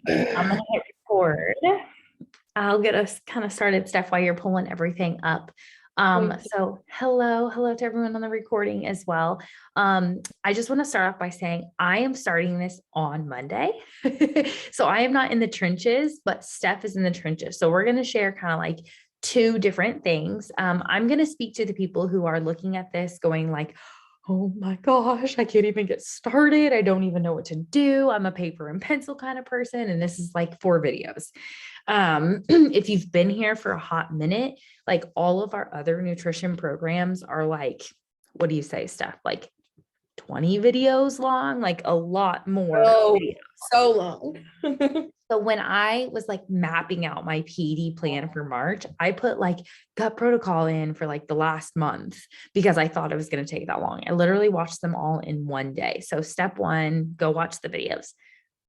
I'm gonna hit record. I'll get us kind of started, Steph, while you're pulling everything up. Thank you. So hello to everyone on the recording as well. I just want to start off by saying I am starting this on Monday. So I am not in the trenches, but Steph is in the trenches. So we're going to share kind of like two different things. I'm going to speak to the people who are looking at this going like, oh my gosh, I can't even get started. I don't even know what to do. I'm a paper and pencil kind of person, and this is like 4 videos. If you've been here for a hot minute, like all of our other nutrition programs are like, what do you say, Steph? Like 20 videos long, like a lot more Oh, videos. so long. So when I was like mapping out my PD plan for March, I put like gut protocol in for like the last month because I thought it was going to take that long. I literally watched them all in one day. So step one, go watch the videos.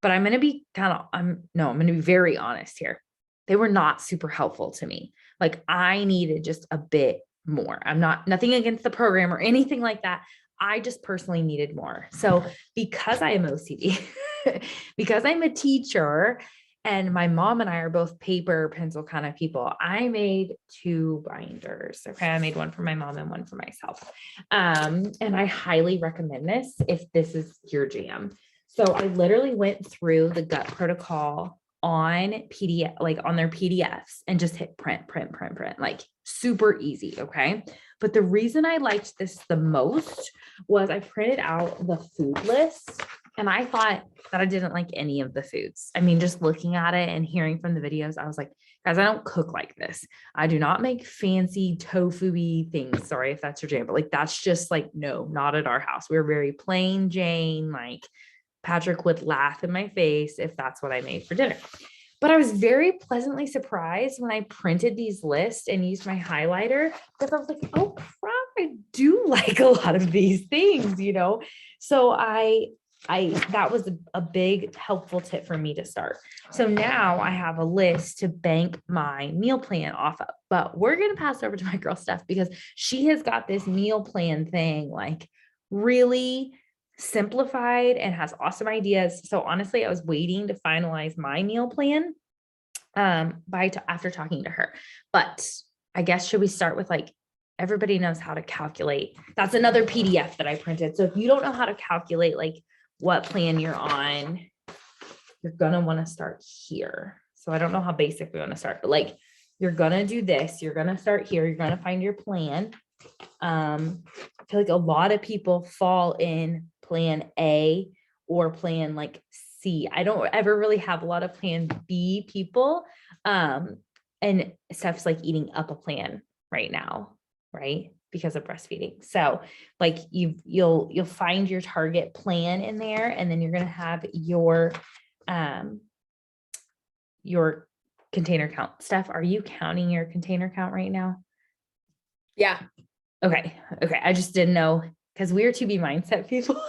But I'm going to be I'm going to be very honest here. They were not super helpful to me. Like I needed just a bit more. I'm not nothing against the program or anything like that. I just personally needed more. So because I am OCD, because I'm a teacher and my mom and I are both paper pencil kind of people, I made 2 binders. Okay. I made one for my mom and one for myself. And I highly recommend this if this is your jam. So I literally went through the gut protocol on PDF, like on their PDFs and just hit print, like super easy. Okay. But the reason I liked this the most was I printed out the food list and I thought that I didn't like any of the foods. I mean, just looking at it and hearing from the videos, I was like, guys, I don't cook like this. I do not make fancy tofu-y things. Sorry if that's your jam, but like that's just like, no, not at our house. We're very plain Jane, like Patrick would laugh in my face if that's what I made for dinner. But I was very pleasantly surprised when I printed these lists and used my highlighter because I was like, oh crap, I do like a lot of these things, you know? So that was a big helpful tip for me to start. So now I have a list to bank my meal plan off of. But we're going to pass over to my girl Steph because she has got this meal plan thing like really simplified and has awesome ideas. So honestly, I was waiting to finalize my meal plan after talking to her. But I guess should we start with like everybody knows how to calculate. That's another PDF that I printed. So if you don't know how to calculate like what plan you're on, you're gonna want to start here. So I don't know how basic we want to start, but like you're gonna do this, you're gonna start here, you're gonna find your plan. I feel like a lot of people fall in plan A or plan like C. I don't ever really have a lot of plan B people. And Steph's like eating up a plan right now, right? Because of breastfeeding. So like you'll find your target plan in there, and then you're gonna have um your container count. Steph, are you counting your container count right now? Yeah, Okay. I just didn't know because we're to be mindset people.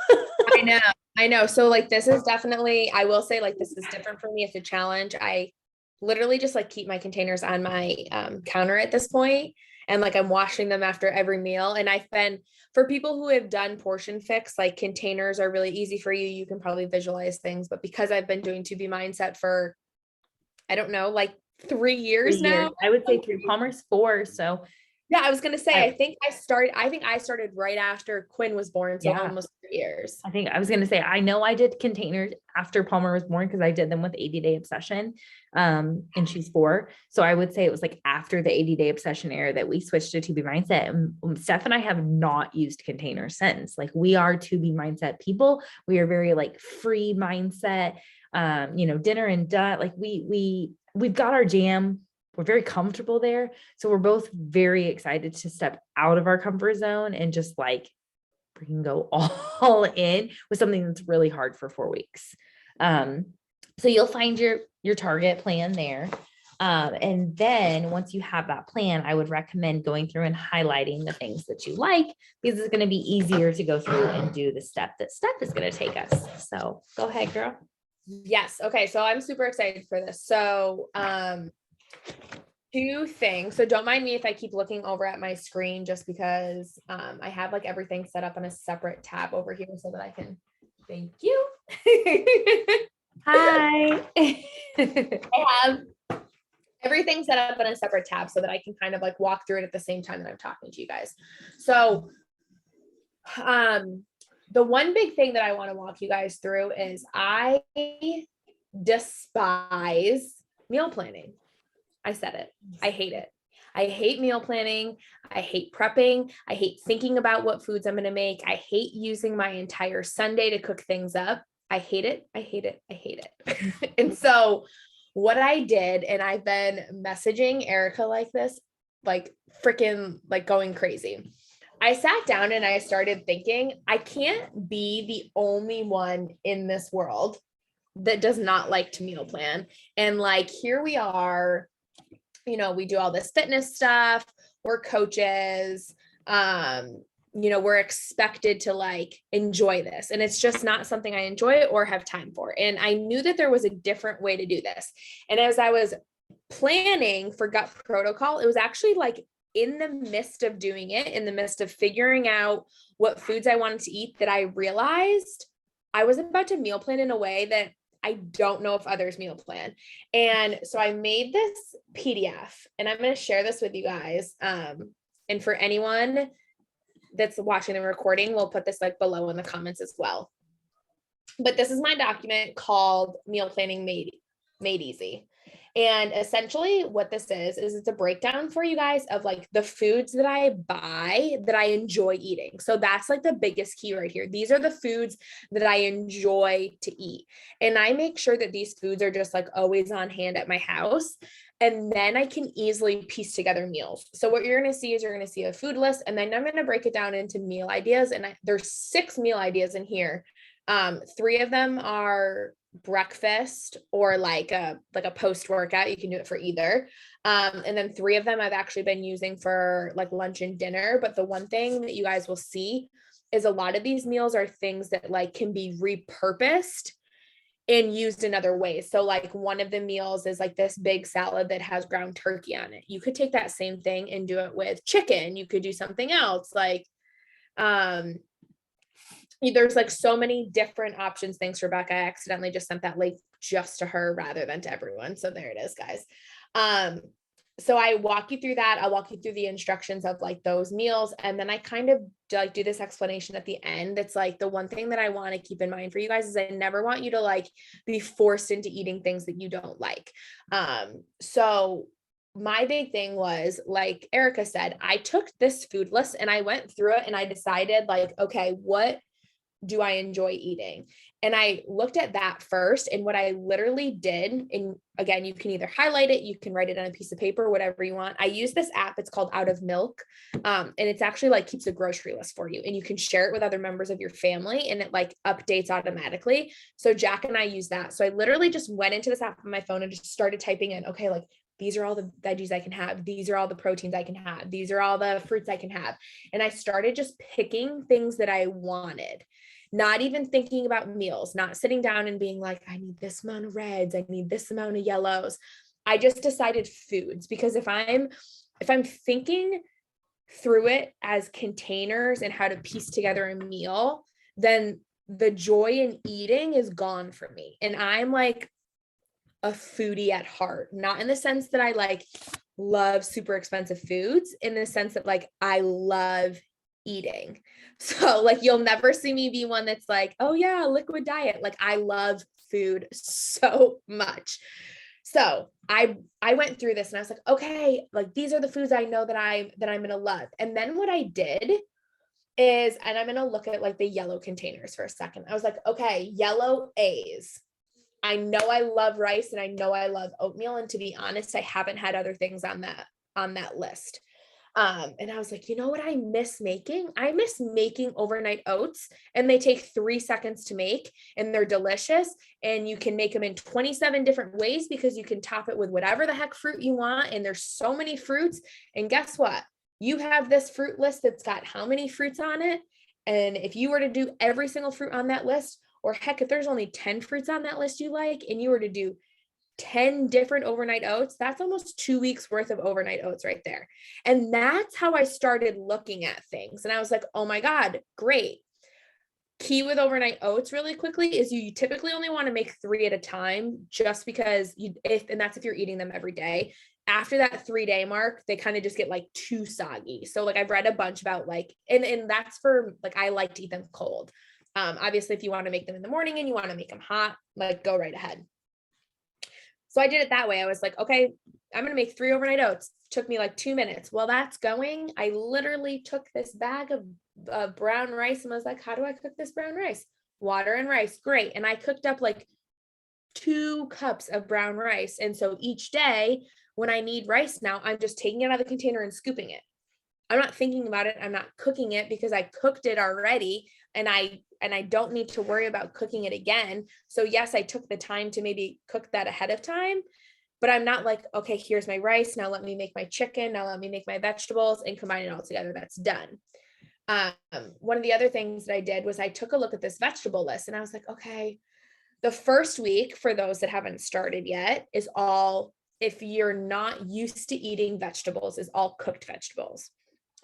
I know. I know. So like this is definitely, I will say like this is different for me. It's a challenge. I literally just like keep my containers on my counter at this point, and like I'm washing them after every meal. And I've been for people who have done portion fix, like containers are really easy for you. You can probably visualize things, but because I've been doing to be mindset for I don't know, like 3 years 3 years. now. I would say three. Palmer's 4. So Yeah, I was gonna say, I, I think I started right after Quinn was born, so yeah, almost 3 years. I think I was gonna say I know I did containers after Palmer was born because I did them with 80 Day Obsession. And she's 4. So I would say it was like after the 80 Day Obsession era that we switched to be mindset. And Steph and I have not used containers since. Like we are to be mindset people. We are very like free mindset. Dinner and done. Like we've got our jam. We're very comfortable there. So we're both very excited to step out of our comfort zone and just like we can go all in with something that's really hard for 4 weeks. So you'll find your target plan there. And then once you have that plan, I would recommend going through and highlighting the things that you like because it's going to be easier to go through and do the step that Steph is going to take us. So go ahead, girl. Yes. Okay. So I'm super excited for this. So, two things. So don't mind me if I keep looking over at my screen just because I have like everything set up on a separate tab over here so that I can thank you. Hi. I have everything set up in a separate tab so that I can kind of like walk through it at the same time that I'm talking to you guys. So, the one big thing that I want to walk you guys through is I despise meal planning. I said it. I hate it. I hate meal planning. I hate prepping. I hate thinking about what foods I'm going to make. I hate using my entire Sunday to cook things up. I hate it. I hate it. I hate it. And so what I did, and I've been messaging Erica like this, like freaking like going crazy. I sat down and I started thinking, I can't be the only one in this world that does not like to meal plan. And like, here we are, you know, we do all this fitness stuff, we're coaches, you know, we're expected to like enjoy this. And it's just not something I enjoy or have time for. And I knew that there was a different way to do this. And as I was planning for Gut Protocol, it was actually like in the midst of doing it, in the midst of figuring out what foods I wanted to eat, that I realized I was about to meal plan in a way that I don't know if others meal plan. And so I made this PDF, and I'm going to share this with you guys. And for anyone that's watching the recording, we'll put this like below in the comments as well. But this is my document called Meal Planning Made Easy. And essentially what this is it's a breakdown for you guys of like the foods that I buy that I enjoy eating. So that's like the biggest key right here. These are the foods that I enjoy to eat. And I make sure that these foods are just like always on hand at my house. And then I can easily piece together meals. So what you're going to see is you're going to see a food list, and then I'm going to break it down into meal ideas. And there's 6 meal ideas in here. 3 of them are breakfast or like a post workout. You can do it for either. And then 3 of them I've actually been using for like lunch and dinner. But the one thing that you guys will see is a lot of these meals are things that like can be repurposed and used in other ways. So like one of the meals is like this big salad that has ground turkey on it. You could take that same thing and do it with chicken. You could do something else like, there's like so many different options. Thanks, Rebecca. I accidentally just sent that link just to her rather than to everyone. So there it is, guys. So I walk you through that. I'll walk you through the instructions of like those meals. And then I kind of like do this explanation at the end. It's like the one thing that I want to keep in mind for you guys is I never want you to like be forced into eating things that you don't like. So my big thing was, like Erica said, I took this food list and I went through it and I decided like, okay, what do I enjoy eating? And I looked at that first. And what I literally did, and again, you can either highlight it, you can write it on a piece of paper, whatever you want. I use this app. It's called Out of Milk. And it's actually like keeps a grocery list for you, and you can share it with other members of your family, and it like updates automatically. So Jack and I use that. So I literally just went into this app on my phone and just started typing in, okay, like these are all the veggies I can have. These are all the proteins I can have. These are all the fruits I can have. And I started just picking things that I wanted, not even thinking about meals, not sitting down and being like, I need this amount of reds, I need this amount of yellows. I just decided foods, because if I'm thinking through it as containers and how to piece together a meal, then the joy in eating is gone for me. And I'm like a foodie at heart, not in the sense that I like love super expensive foods, in the sense that like I love eating. So like you'll never see me be one that's like, oh yeah, liquid diet. Like I love food so much. So I went through this and I was like, okay, like these are the foods I know that I'm going to love. And then what I did is, and I'm going to look at like the yellow containers for a second. I was like, okay, yellow A's. I know I love rice and I know I love oatmeal. And to be honest, I haven't had other things on that list. And I was like, you know what I miss making? I miss making overnight oats, and they take 3 seconds to make, and they're delicious. And you can make them in 27 different ways because you can top it with whatever the heck fruit you want. And there's so many fruits. And guess what? You have this fruit list that's got how many fruits on it? And if you were to do every single fruit on that list, or heck, if there's only 10 fruits on that list you like, and you were to do 10 different overnight oats, that's almost 2 weeks worth of overnight oats right there. And that's how I started looking at things. And I was like, oh my God, great. key with overnight oats really quickly is you typically only want to make 3 at a time, just because and that's if you're eating them every day. After that 3-day mark, they kind of just get like too soggy. So like I've read a bunch about like, and that's for like, I like to eat them cold. Obviously if you want to make them in the morning and you want to make them hot, like go right ahead. So I did it that way. I was like, okay, I'm going to make 3 overnight oats. Took me like 2 minutes. While that's going, I literally took this bag of brown rice and was like, how do I cook this brown rice? Water and rice. Great. And I cooked up like 2 cups of brown rice. And so each day when I need rice now, I'm just taking it out of the container and scooping it. I'm not thinking about it. I'm not cooking it because I cooked it already, and I don't need to worry about cooking it again. So yes, I took the time to maybe cook that ahead of time, but I'm not like, okay, here's my rice. Now let me make my chicken. Now let me make my vegetables and combine it all together. That's done. One of the other things that I did was I took a look at this vegetable list and I was like, okay, the first week for those that haven't started yet is all, if you're not used to eating vegetables, is all cooked vegetables.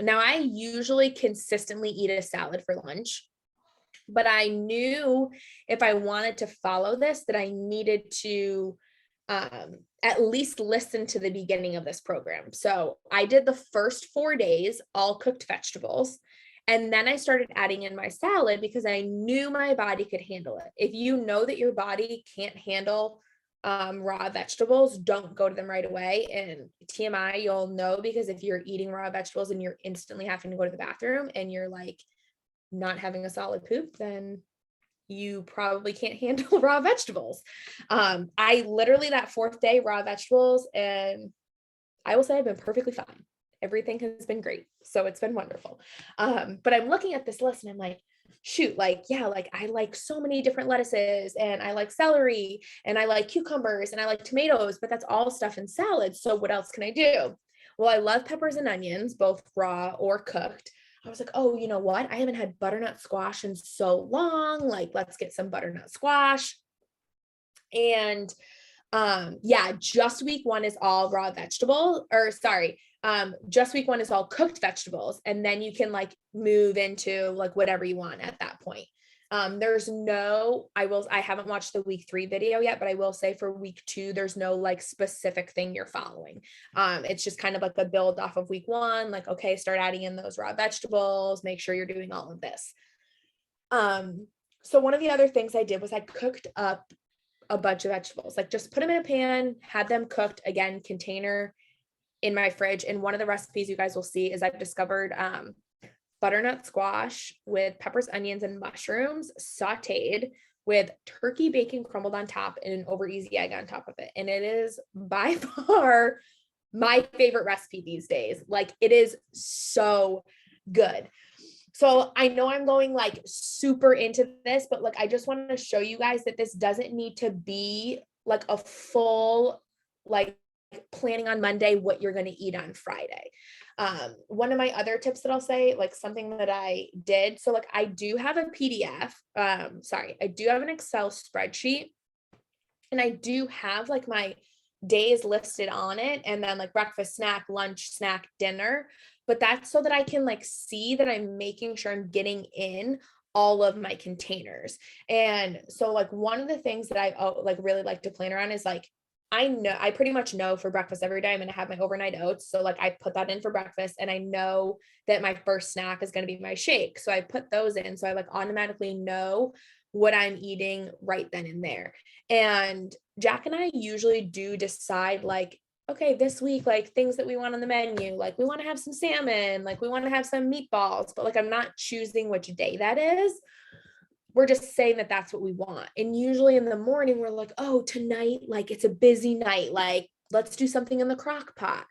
Now, I usually consistently eat a salad for lunch, but I knew if I wanted to follow this, that I needed to at least listen to the beginning of this program. So I did the first 4 days, all cooked vegetables. And then I started adding in my salad because I knew my body could handle it. If you know that your body can't handle raw vegetables, don't go to them right away. And TMI, you'll know, because if you're eating raw vegetables and you're instantly having to go to the bathroom and you're like not having a solid poop, then you probably can't handle raw vegetables. I literally that 4th day raw vegetables, and I will say I've been perfectly fine. Everything has been great. So it's been wonderful. But I'm looking at this list and I'm like, shoot, like, yeah, like I like so many different lettuces, and I like celery, and I like cucumbers, and I like tomatoes, but that's all stuff in salad. So what else can I do? Well, I love peppers and onions, both raw or cooked. I was like, oh, you know what? I haven't had butternut squash in so long. Like, let's get some butternut squash. And yeah, just week 1 is all raw vegetable, or sorry, just week 1 is all cooked vegetables, and then you can like move into like whatever you want at that point. There's no, I haven't watched the week 3 video yet, but I will say for week 2 there's no like specific thing you're following. It's just kind of like a build off of week 1, like, okay, start adding in those raw vegetables, make sure you're doing all of this. So one of the other things I did was I cooked up a bunch of vegetables, like just put them in a pan, had them cooked, again, container in my fridge. And one of the recipes you guys will see is I've discovered butternut squash with peppers, onions, and mushrooms sauteed with turkey bacon crumbled on top and an over easy egg on top of it. And it is by far my favorite recipe these days. Like, it is so good. So I know I'm going like super into this, but like, I just want to show you guys that this doesn't need to be like a full, like planning on Monday what you're going to eat on Friday. One of my other tips that I'll say, like something that I did. So like I do have a PDF, I do have an Excel spreadsheet, and I do have like my days listed on it, and then like breakfast, snack, lunch, snack, dinner. But that's so that I can like see that I'm making sure I'm getting in all of my containers. And so like one of the things that I like really like to plan around is like, I pretty much know for breakfast every day I'm going to have my overnight oats. So like I put that in for breakfast, and I know that my first snack is going to be my shake. So I put those in. So I like automatically know what I'm eating right then and there. And Jack and I usually do decide like, okay, this week, like things that we want on the menu, like we want to have some salmon, like we want to have some meatballs, but like I'm not choosing which day that is. We're just saying that that's what we want. And usually in the morning, we're like, oh, tonight, like it's a busy night, like let's do something in the crock pot.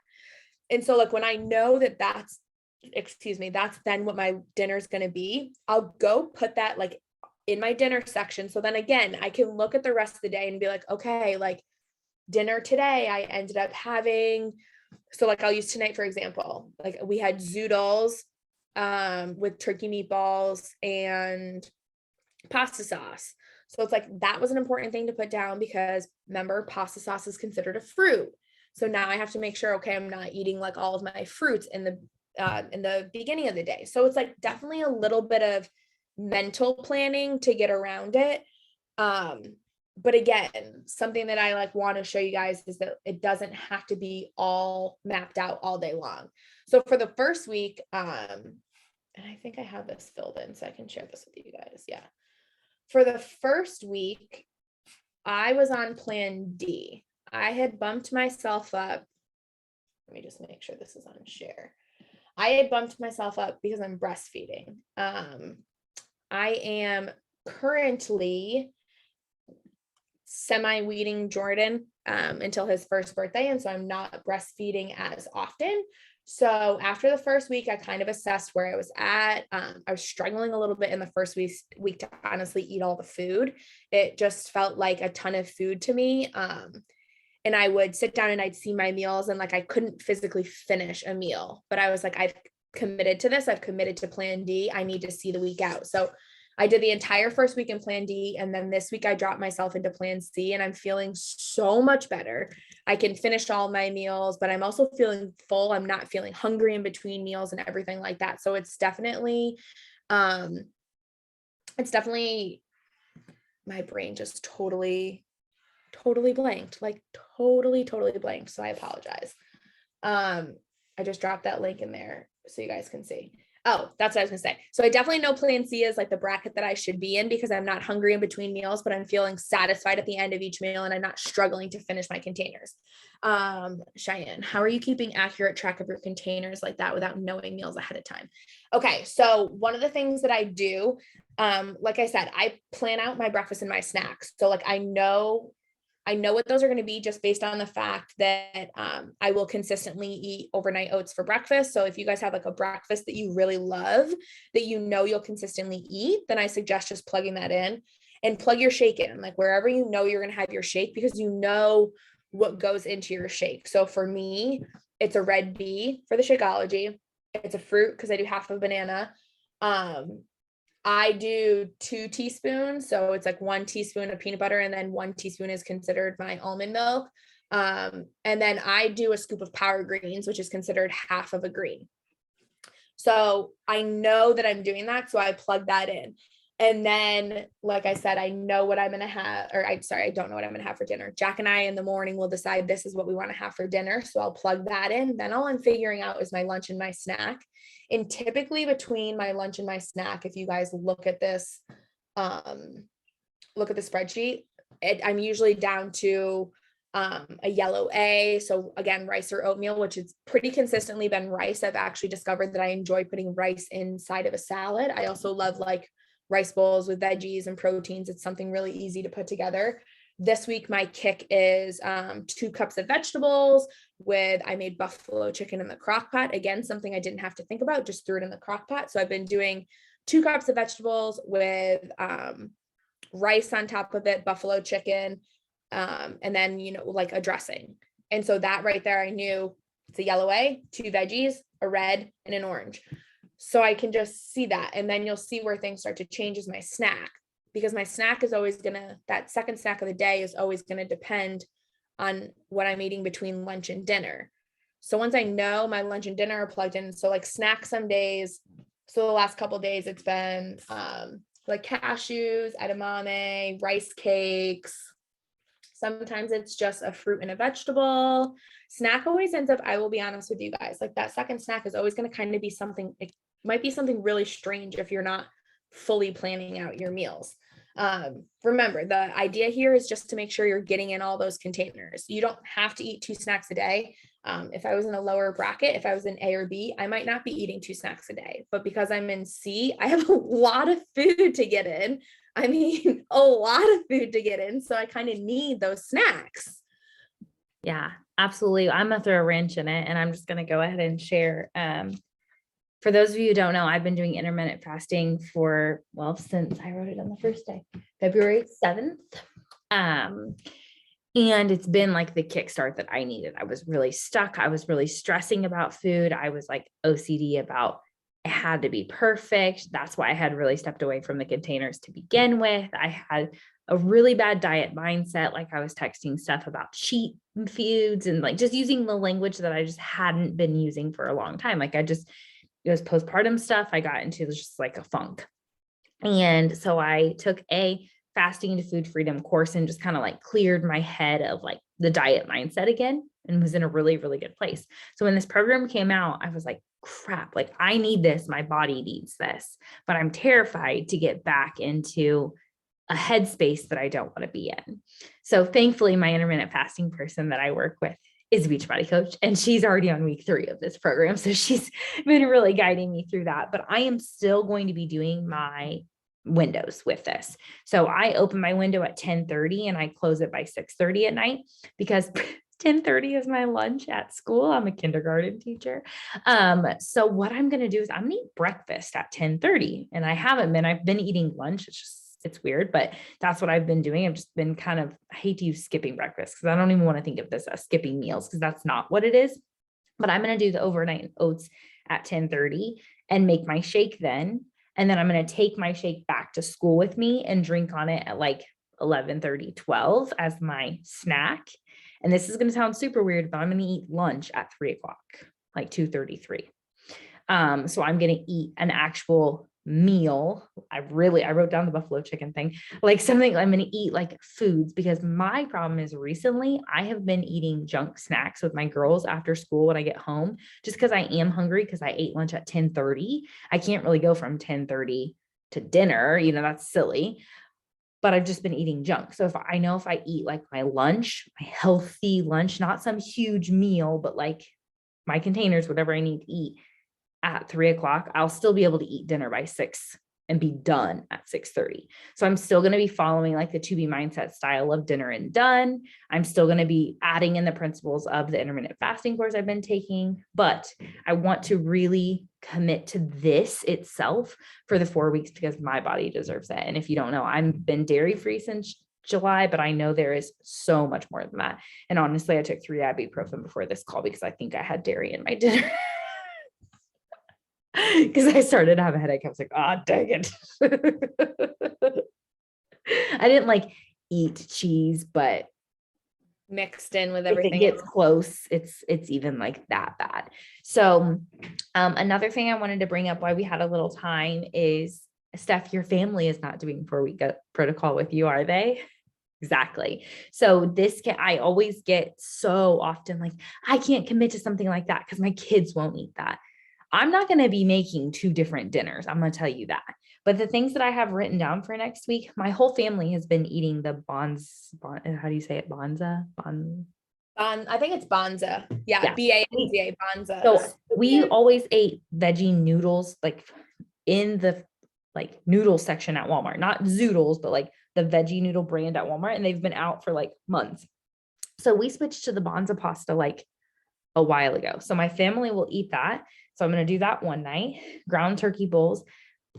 And so like when I know that that's then what my dinner is going to be, I'll go put that like in my dinner section. So then again, I can look at the rest of the day and be like, okay, like dinner today, I ended up having, so like I'll use tonight, for example, like we had zoodles with turkey meatballs and pasta sauce. So it's like, that was an important thing to put down because remember, pasta sauce is considered a fruit. So now I have to make sure, okay, I'm not eating like all of my fruits in the beginning of the day. So it's like definitely a little bit of mental planning to get around it. But again, something that I like want to show you guys is that it doesn't have to be all mapped out all day long. So for the first week, and I think I have this filled in so I can share this with you guys. Yeah. For the first week, I was on plan D. I had bumped myself up. Let me just make sure this is on share. I had bumped myself up because I'm breastfeeding. I am currently semi-weaning Jordan until his first birthday. And so I'm not breastfeeding as often. So after the first week, I kind of assessed where I was at. I was struggling a little bit in the first week to honestly eat all the food. It just felt like a ton of food to me. And I would sit down and I'd see my meals and like I couldn't physically finish a meal, but I was like, I've committed to this. I've committed to plan D. I need to see the week out. So I did the entire first week in plan D. And then this week I dropped myself into plan C and I'm feeling so much better. I can finish all my meals, but I'm also feeling full. I'm not feeling hungry in between meals and everything like that. So it's definitely my brain just totally blanked, like totally blanked. So I apologize. I just dropped that link in there so you guys can see. Oh, that's what I was gonna say. So I definitely know plan C is like the bracket that I should be in because I'm not hungry in between meals, but I'm feeling satisfied at the end of each meal and I'm not struggling to finish my containers. Cheyenne, how are you keeping accurate track of your containers like that without knowing meals ahead of time? Okay, so one of the things that I do, like I said, I plan out my breakfast and my snacks. So like I know what those are going to be just based on the fact that I will consistently eat overnight oats for breakfast. So if you guys have like a breakfast that you really love, that you know you'll consistently eat, then I suggest just plugging that in and plug your shake in, like wherever you know you're going to have your shake, because you know what goes into your shake. So for me, it's a red B for the Shakeology. It's a fruit because I do half a banana. I do 2 teaspoons. So it's like 1 teaspoon of peanut butter and then 1 teaspoon is considered my almond milk. And then I do a scoop of Power Greens, which is considered half of a green. So I know that I'm doing that. So I plug that in. And then, like I said, I know what I'm going to have, or I don't know what I'm going to have for dinner. Jack and I in the morning will decide this is what we want to have for dinner. So I'll plug that in. Then all I'm figuring out is my lunch and my snack. And typically between my lunch and my snack, if you guys look at this, look at the spreadsheet, I'm usually down to a yellow A. So again, rice or oatmeal, which has pretty consistently been rice. I've actually discovered that I enjoy putting rice inside of a salad. I also love like rice bowls with veggies and proteins. It's something really easy to put together. This week, my kick is 2 cups of vegetables I made buffalo chicken in the crock pot. Again, something I didn't have to think about, just threw it in the crock pot. So I've been doing 2 cups of vegetables with rice on top of it, buffalo chicken, and then, like a dressing. And so that right there, I knew it's a yellow A, 2 veggies, a red, and an orange. So I can just see that. And then you'll see where things start to change as my snack, because my snack is always that second snack of the day is always going to depend on what I'm eating between lunch and dinner. So once I know my lunch and dinner are plugged in, so like snack some days. So the last couple of days it's been like cashews, edamame, rice cakes. Sometimes it's just a fruit and a vegetable. Snack always ends up, I will be honest with you guys, like that second snack is always going to kind of be something, it might be something really strange if you're not fully planning out your meals. Remember, the idea here is just to make sure you're getting in all those containers. You don't have to eat 2 snacks a day. If I was in a lower bracket, if I was in A or B, I might not be eating 2 snacks a day, but because I'm in C, I have a lot of food to get in. I mean, a lot of food to get in. So I kind of need those snacks. Yeah, absolutely. I'm gonna throw a wrench in it and I'm just gonna go ahead and share. For those of you who don't know, I've been doing intermittent fasting since I wrote it on the first day, February 7th. And it's been like the kickstart that I needed. I was really stuck. I was really stressing about food. I was like OCD about it had to be perfect. That's why I had really stepped away from the containers to begin with. I had a really bad diet mindset. Like I was texting stuff about cheat foods and like just using the language that I just hadn't been using for a long time. It was postpartum stuff. I got into just like a funk. And so I took a fasting to food freedom course and just kind of like cleared my head of like the diet mindset again and was in a really, really good place. So when this program came out, I was like, crap, like I need this. My body needs this, but I'm terrified to get back into a headspace that I don't want to be in. So thankfully, my intermittent fasting person that I work with is a Beachbody coach, and she's already on week 3 of this program. So she's been really guiding me through that, but I am still going to be doing my windows with this. So I open my window at 10:30 and I close it by 6:30 at night because 10:30 is my lunch at school. I'm a kindergarten teacher. So what I'm going to do is I'm going to eat breakfast at 10:30, and I haven't been. I've been eating lunch. It's weird, but that's what I've been doing. I've just been I hate to use skipping breakfast because I don't even want to think of this as skipping meals because that's not what it is. But I'm going to do the overnight oats at 10:30 and make my shake then. And then I'm going to take my shake back to school with me and drink on it at like 11:30, 12 as my snack. And this is going to sound super weird, but I'm going to eat lunch at 3:00, like 2:33. So I'm going to eat an actual meal. I wrote down the buffalo chicken thing, like something I'm going to eat like foods, because my problem is recently I have been eating junk snacks with my girls after school when I get home, just because I am hungry because I ate lunch at 10:30. I can't really go from 10:30 to dinner, that's silly, but I've just been eating junk. So if I eat like my lunch, my healthy lunch, not some huge meal, but like my containers, whatever I need to eat, at 3:00, I'll still be able to eat dinner by 6 and be done at 6:30. So I'm still going to be following like the 2B mindset style of dinner and done. I'm still going to be adding in the principles of the intermittent fasting course I've been taking, but I want to really commit to this itself for the 4 weeks because my body deserves it. And if you don't know, I've been dairy free since July, but I know there is so much more than that. And honestly, I took 3 ibuprofen before this call because I think I had dairy in my dinner. Because I started to have a headache. I was like, oh, dang it. I didn't like eat cheese, but Mixed in with if everything. it gets close, it's even like that bad. So another thing I wanted to bring up why we had a little time is, Steph, your family is not doing 4-week protocol with you, are they? Exactly. So I always get so often like, I can't commit to something like that because my kids won't eat that. I'm not going to be making 2 different dinners. I'm going to tell you that. But the things that I have written down for next week, my whole family has been eating the how do you say it? I think it's Bonza. Yeah. BANZA, Bonza. So we always ate veggie noodles, like in the like noodle section at Walmart, not Zoodles, but like the veggie noodle brand at Walmart. And they've been out for like months. So we switched to the Bonza pasta like a while ago. So my family will eat that. So I'm going to do that one night. Ground turkey bowls.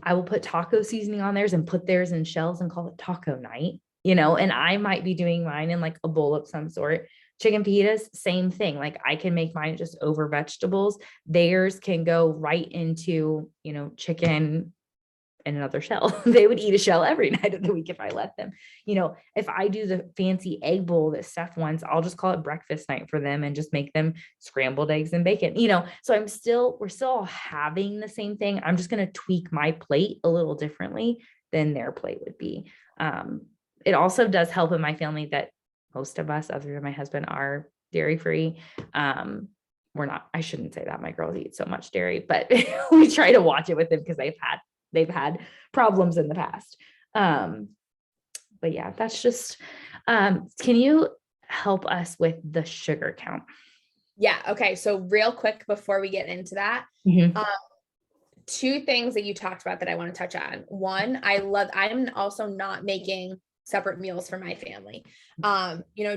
I will put taco seasoning on theirs and put theirs in shells and call it taco night, and I might be doing mine in like a bowl of some sort. Chicken fajitas, same thing. Like I can make mine just over vegetables. Theirs can go right into, chicken in another shell. They would eat a shell every night of the week if I let them. If I do the fancy egg bowl that Steph wants, I'll just call it breakfast night for them and just make them scrambled eggs and bacon, so we're still all having the same thing. I'm just going to tweak my plate a little differently than their plate would be. It also does help in my family that most of us, other than my husband, are dairy free. We're not, I shouldn't say that. My girls eat so much dairy, but we try to watch it with them because they've had problems in the past. But yeah, that's just, can you help us with the sugar count? Yeah. Okay. So real quick, before we get into that, 2 things that you talked about that I want to touch on. One, I'm also not making separate meals for my family.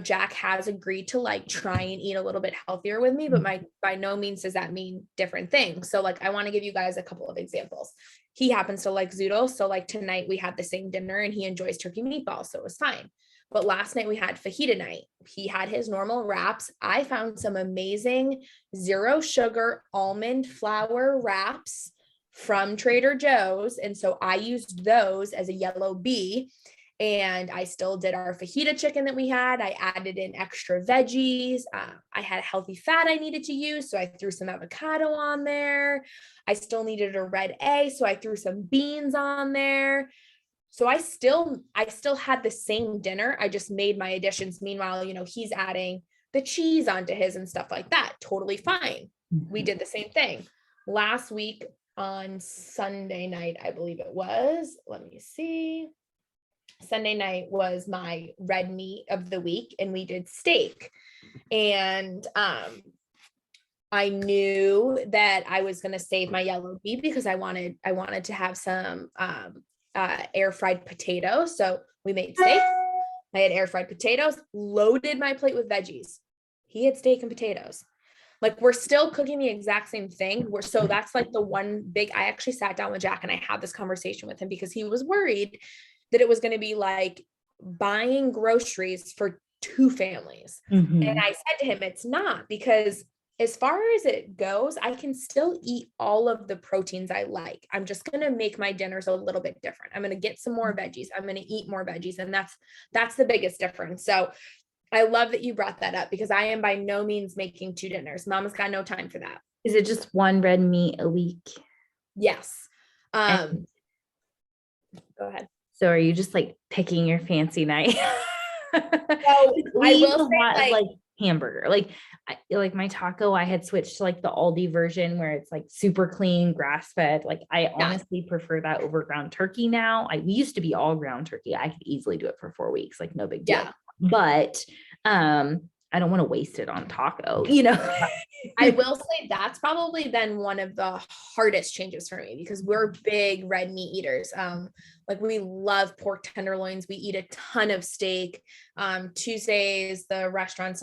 Jack has agreed to like try and eat a little bit healthier with me, but by no means does that mean different things. So like, I want to give you guys a couple of examples. He happens to like zoodle. So like tonight we had the same dinner and he enjoys turkey meatballs. So it was fine. But last night we had fajita night. He had his normal wraps. I found some amazing 0 sugar almond flour wraps from Trader Joe's. And so I used those as a yellow bee. And I still did our fajita chicken that we had. I added in extra veggies. I had a healthy fat I needed to use, so I threw some avocado on there. I still needed a red egg, so I threw some beans on there. So I still had the same dinner. I just made my additions. Meanwhile, he's adding the cheese onto his and stuff like that. Totally fine. We did the same thing. Last week on Sunday night, I believe it was. Let me see. Sunday night was my red meat of the week, and we did steak. And I knew that I was going to save my yellow beet because I wanted to have some air fried potatoes. So we made steak. I had air fried potatoes, loaded my plate with veggies. He had steak and potatoes. Like, we're still cooking the exact same thing. So that's like the one big, I actually sat down with Jack and I had this conversation with him because he was worried that it was going to be like buying groceries for two families. Mhm. And I said to him, it's not, because as far as it goes, I can still eat all of the proteins I like. I'm just going to make my dinners a little bit different. I'm going to get some more veggies. I'm going to eat more veggies. And that's the biggest difference. So I love that you brought that up, because I am by no means making two dinners. Mama's got no time for that. Is it just one red meat a week? Yes. And Go ahead. so are you just like picking your fancy night? So I will say, like hamburger, like my taco, I had switched to like the Aldi version where it's like super clean, grass fed. Like I honestly prefer that over ground turkey now. We used to be all ground turkey. I could easily do it for 4 weeks, like no big deal. Yeah. But I don't want to waste it on taco, I will say that's probably been one of the hardest changes for me, because we're big red meat eaters. Like, we love pork tenderloins. We eat a ton of steak. Tuesdays, the restaurant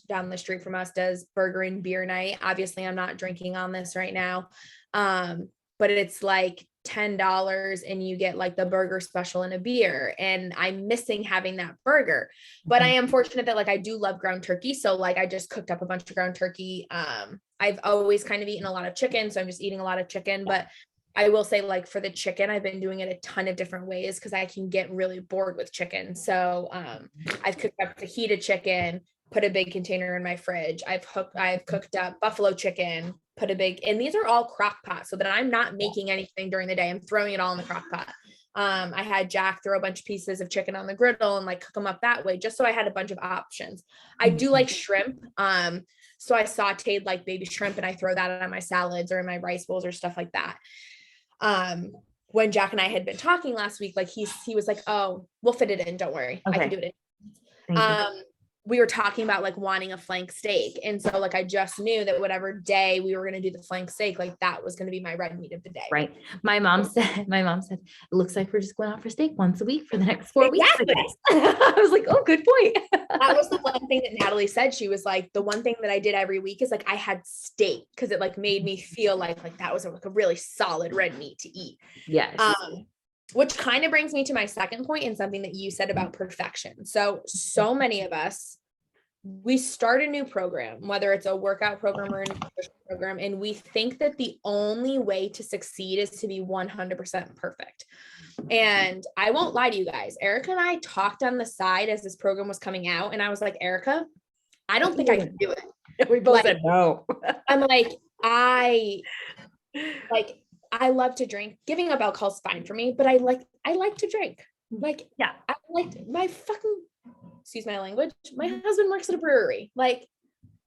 down the street from us does burger and beer night. Obviously, I'm not drinking on this right now. But it's like $10 and you get like the burger special and a beer, and I'm missing having that burger. But I am fortunate that like I do love ground turkey, so like I just cooked up a bunch of ground turkey. I've always kind of eaten a lot of chicken, so I'm just eating a lot of chicken. But I will say, like, for the chicken, I've been doing it a ton of different ways because I can get really bored with chicken. So I've cooked up fajita chicken, put a big container in my fridge. I've cooked up buffalo chicken, and these are all crock pot, so that I'm not making anything during the day. I'm throwing it all in the crock pot. I had Jack throw a bunch of pieces of chicken on the griddle and like cook them up that way, just so I had a bunch of options. I do like shrimp. So I sauteed like baby shrimp and I throw that on my salads or in my rice bowls or stuff like that. When Jack and I had been talking last week, like he was like, "Oh, we'll fit it in. Don't worry. I can do it in." We were talking about like wanting a flank steak. And so like, I just knew that whatever day we were going to do the flank steak, like that was going to be my red meat of the day. Right. My mom said, it looks like we're just going out for steak once a week for the next 4 weeks. I was like, oh, good point. That was the one thing that Natalie said. She was like, the one thing that I did every week is like, I had steak because it like made me feel like that was like a really solid red meat to eat. Yes. Which kind of brings me to my second point, and something that you said about perfection. So many of us, we start a new program, whether it's a workout program or a nutrition program, and we think that the only way to succeed is to be 100% perfect. And I won't lie to you guys, Erica and I talked on the side as this program was coming out, and I was like, Erica, I don't think I can do it. We both said no. I'm like, I love to drink. Giving up alcohol is fine for me, but I like to drink. Like, yeah, I like my fucking, excuse my language, my husband works at a brewery. Like,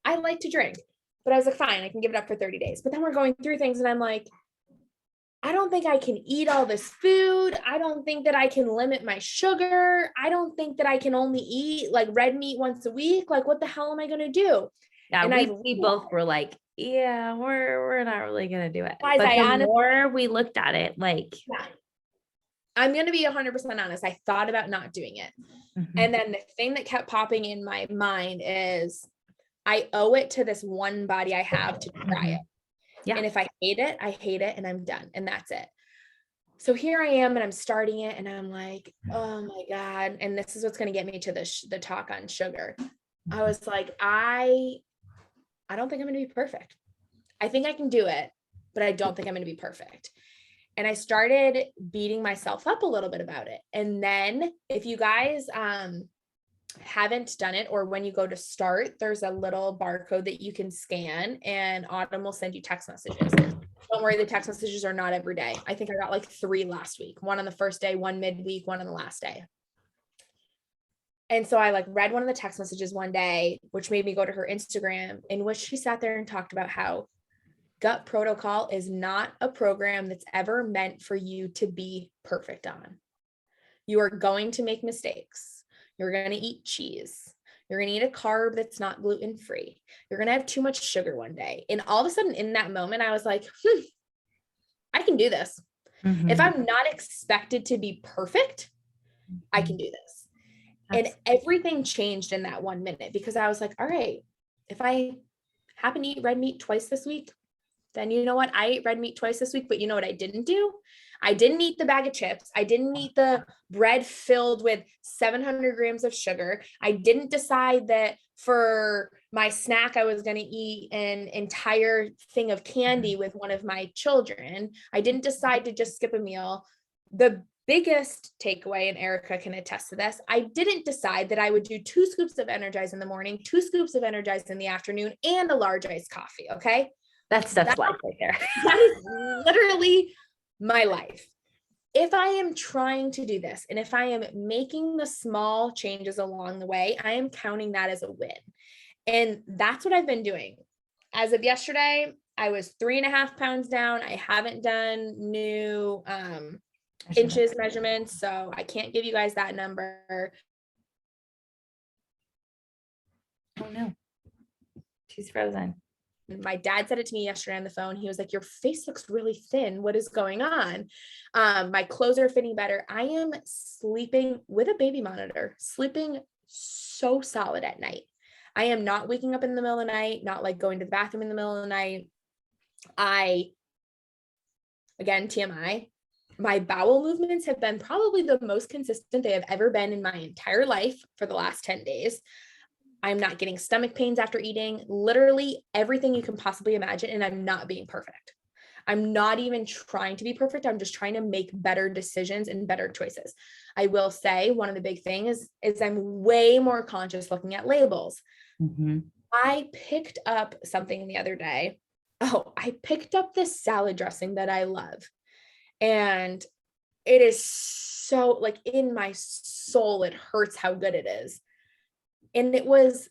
I like to drink, but I was like, fine, I can give it up for 30 days. But then we're going through things and I'm like, I don't think I can eat all this food. I don't think that I can limit my sugar. I don't think that I can only eat like red meat once a week. Like, what the hell am I going to do? Yeah, and we both were like, yeah, we're not really gonna do it. Guys, but the more we looked at it, like, yeah, I'm gonna be 100% honest. I thought about not doing it, and then the thing that kept popping in my mind is, I owe it to this one body I have to try it. Yeah. And if I hate it, and I'm done, and that's it. So here I am, and I'm starting it, and I'm like, oh my God! And this is what's gonna get me to the talk on sugar. I was like, I don't think I'm going to be perfect. I think I can do it, but I don't think I'm going to be perfect. And I started beating myself up a little bit about it. And then if you guys haven't done it, or when you go to start, there's a little barcode that you can scan and Autumn will send you text messages. Don't worry, the text messages are not every day. I think I got like 3 last week, one on the first day, one midweek, one on the last day. And so I like read one of the text messages one day, which made me go to her Instagram, in which she sat there and talked about how Gut Protocol is not a program that's ever meant for you to be perfect on. You are going to make mistakes. You're going to eat cheese. You're going to eat a carb that's not gluten-free. You're going to have too much sugar one day. And all of a sudden in that moment, I was like, I can do this. If I'm not expected to be perfect, I can do this. And everything changed in that 1 minute, because I was like, all right, if I happen to eat red meat twice this week, then you know what? I ate red meat twice this week, but you know what I didn't do? I didn't eat the bag of chips. I didn't eat the bread filled with 700 grams of sugar. I didn't decide that for my snack, I was going to eat an entire thing of candy with one of my children. I didn't decide to just skip a meal. The biggest takeaway, and Erica can attest to this, I didn't decide that I would do 2 scoops of Energize in the morning, 2 scoops of Energize in the afternoon, and a large iced coffee. Okay. That's life right there. That is literally my life. If I am trying to do this, and if I am making the small changes along the way, I am counting that as a win. And that's what I've been doing. As of yesterday, I was 3.5 pounds down. I haven't done new inches measurements, so I can't give you guys that number. Oh no, she's frozen. My dad said it to me yesterday on the phone. He was like, your face looks really thin. What is going on? My clothes are fitting better. I am sleeping with a baby monitor, sleeping so solid at night. I am not waking up in the middle of the night, not like going to the bathroom in the middle of the night. Again, TMI, my bowel movements have been probably the most consistent they have ever been in my entire life for the last 10 days. I'm not getting stomach pains after eating, literally everything you can possibly imagine. And I'm not being perfect. I'm not even trying to be perfect. I'm just trying to make better decisions and better choices. I will say one of the big things is I'm way more conscious looking at labels. I picked up something the other day. I picked up this salad dressing that I love. And it is so like in my soul, it hurts how good it is. And it was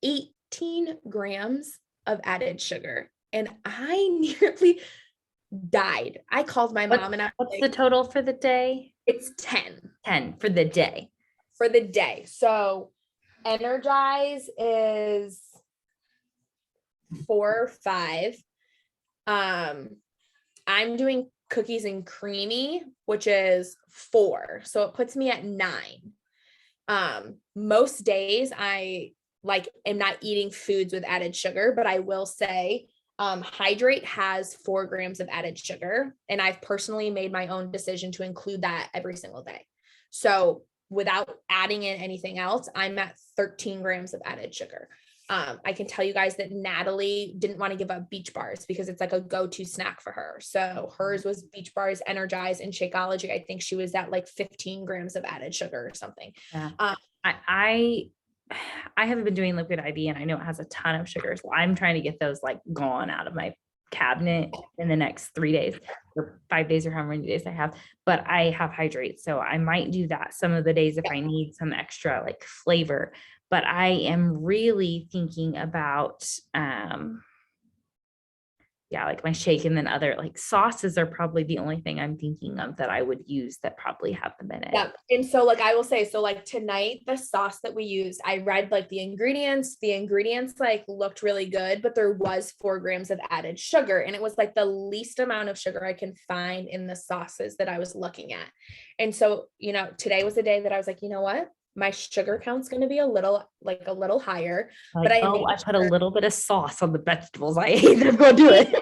18 grams of added sugar. And I nearly died. I called my mom and I was what's the total for the day? It's 10. 10 for the day. For the day. So Energize is 4 or 5. I'm doing cookies and creamy, which is 4. So it puts me at 9. Most days I am not eating foods with added sugar, but I will say, Hydrate has 4 grams of added sugar, and I've personally made my own decision to include that every single day. So without adding in anything else, I'm at 13 grams of added sugar. I can tell you guys that Natalie didn't want to give up Beach Bars because it's like a go-to snack for her. So hers was Beach Bars, Energize, and Shakeology. I think she was at like 15 grams of added sugar or something. Yeah. I haven't been doing liquid IV, and I know it has a ton of sugar. So I'm trying to get those like gone out of my cabinet in the next 3 days or 5 days or how many days I have, but I have Hydrate. So I might do that some of the days if I need some extra like flavor. But I am really thinking about, like my shake, and then other like sauces are probably the only thing I'm thinking of that I would use that probably have them in it. Yeah. And so like, I will say, so like tonight, the sauce that we used, I read like the ingredients like looked really good, but there was 4 grams of added sugar. And it was like the least amount of sugar I can find in the sauces that I was looking at. And so, today was the day that I was like, you know what? My sugar count's going to be a little higher, but I put a little bit of sauce on the vegetables I ate. I'm going to do it.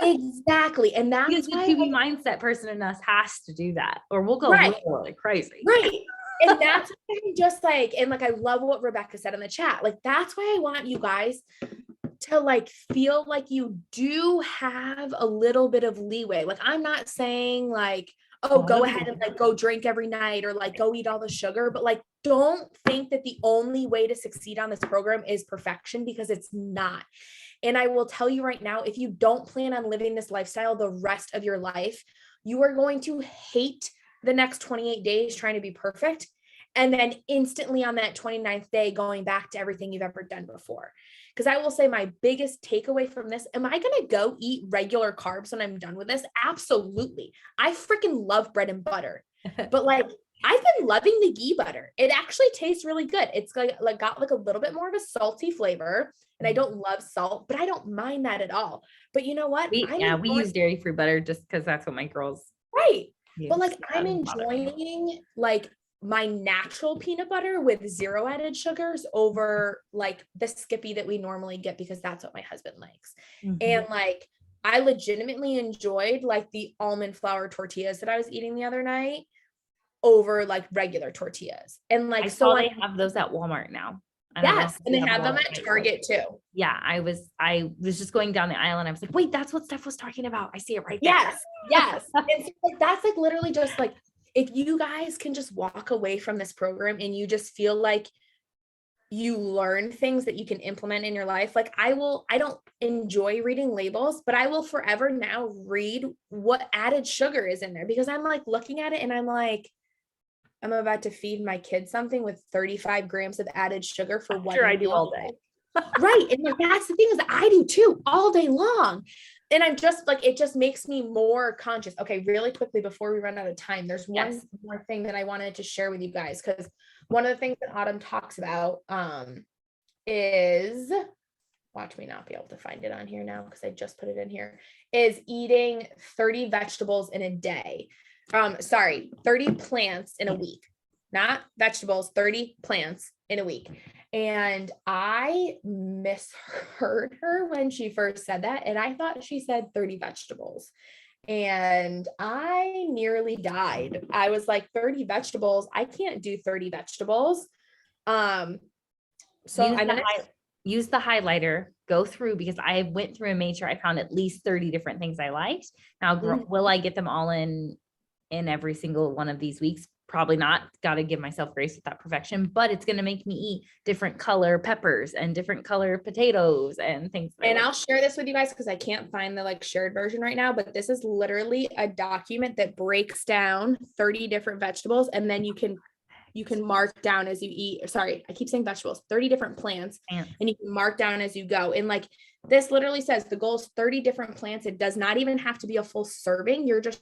Exactly. And that's because the TV mindset person in us has to do that, or we'll go really crazy. Right. And that's why I'm just like, and like, I love what Rebecca said in the chat. Like, that's why I want you guys to like feel like you do have a little bit of leeway. Like I'm not saying like, oh, go ahead and like go drink every night or like go eat all the sugar, but like don't think that the only way to succeed on this program is perfection, because it's not. And I will tell you right now, if you don't plan on living this lifestyle the rest of your life, you are going to hate the next 28 days trying to be perfect. And then instantly on that 29th day, going back to everything you've ever done before. Because I will say my biggest takeaway from this, am I going to go eat regular carbs when I'm done with this? Absolutely. I freaking love bread and butter. But like, I've been loving the ghee butter. It actually tastes really good. It's like got like a little bit more of a salty flavor. And I don't love salt, but I don't mind that at all. But you know what? We use dairy-free butter just because that's what my girls right. use. But like I'm enjoying like my natural peanut butter with 0 added sugars over like the Skippy that we normally get, because that's what my husband likes. And like I legitimately enjoyed like the almond flour tortillas that I was eating the other night over like regular tortillas. And like, I so saw they have those at Walmart now. Yes, and they have them at Target too. Yeah, I was just going down the aisle and I was like, wait, that's what Steph was talking about. I see it right there. Yes. And so like, that's like literally just like, if you guys can just walk away from this program and you just feel like you learn things that you can implement in your life. Like I don't enjoy reading labels, but I will forever now read what added sugar is in there, because I'm like looking at it and I'm like, I'm about to feed my kid something with 35 grams of added sugar for one. Sure, I do all day. Right. And like, that's the thing, is I do too, all day long. And I'm just like, it just makes me more conscious. Okay, really quickly before we run out of time, there's one more thing that I wanted to share with you guys, because one of the things that Autumn talks about is, watch me not be able to find it on here now because I just put it in here, is eating 30 vegetables in a day. 30 plants in a week, not vegetables, 30 plants in a week. And I misheard her when she first said that. And I thought she said 30 vegetables. And I nearly died. I was like, 30 vegetables. I can't do 30 vegetables. So use the highlighter, go through, because I went through and made sure I found at least 30 different things I liked. Now, will I get them all in every single one of these weeks? Probably not. Got to give myself grace with that perfection, but it's going to make me eat different color peppers and different color potatoes and things. And I'll share this with you guys because I can't find the like shared version right now, but this is literally a document that breaks down 30 different vegetables, and then you can mark down as you eat. Sorry, I keep saying vegetables, 30 different plants, and you can mark down as you go. And like, this literally says the goal is 30 different plants. It does not even have to be a full serving. You're just